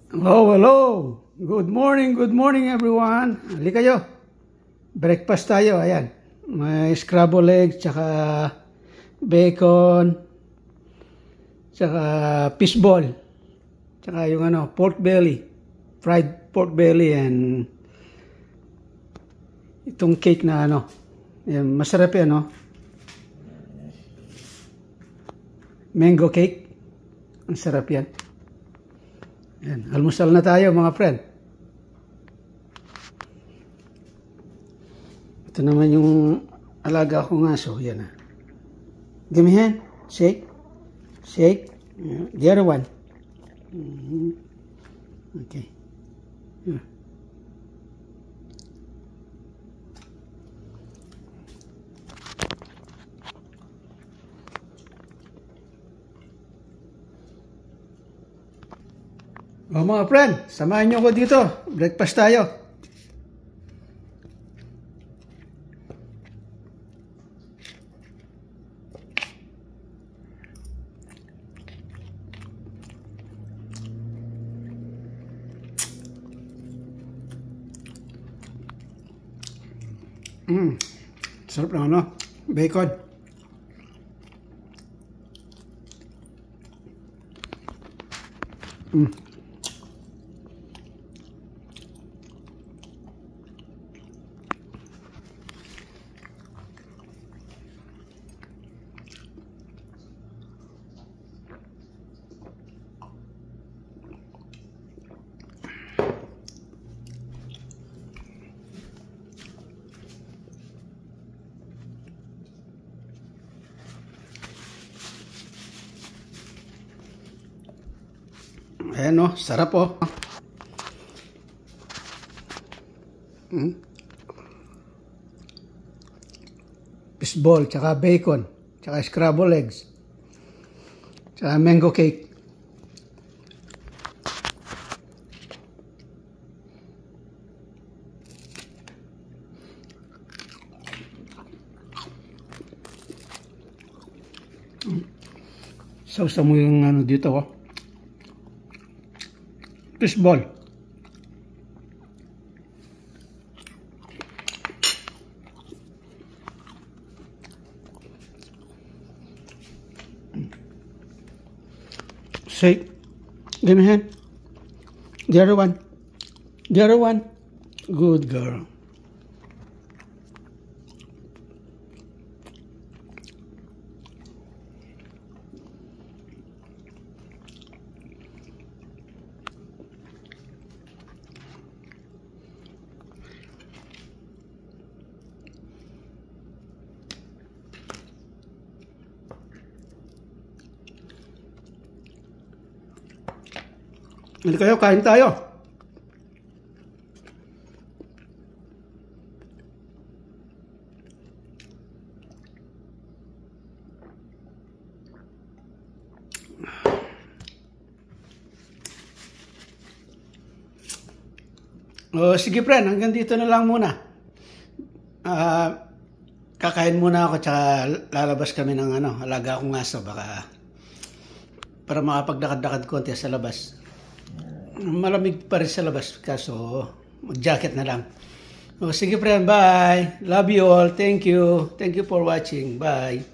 Hello, hello. Good morning everyone. Halika kayo. Breakfast tayo, ayan. May scrambled eggs, tsaka bacon, tsaka fish ball, tsaka yung pork belly, fried pork belly, and itong cake na yan, masarap yan, mango cake. Ang sarap yan. Yan, almusal na tayo mga friend. Ito naman yung alaga kong aso. Yan na. Give me hand. Shake. Shake. The other one. Okay. Yeah. O mga friend, samahan nyo ko dito. Breakfast tayo. Sarap lang bacon. Ayan sarap Fish ball, tsaka bacon, tsaka scrambled eggs, tsaka mango cake. Sausa mo yung dito fish ball. Shake. Give me a hand. The other one. The other one. Good girl. Hindi kayo, kain tayo. Sige friend, hanggang dito na lang muna. Kakain muna ako, tsaka lalabas kami ng alaga akong aso, baka para makapaglakad-lakad konti sa labas. Malamig pa rin sa labas, kaso mag-jacket na lang. Sige friend, bye. Love you all. Thank you. Thank you for watching. Bye.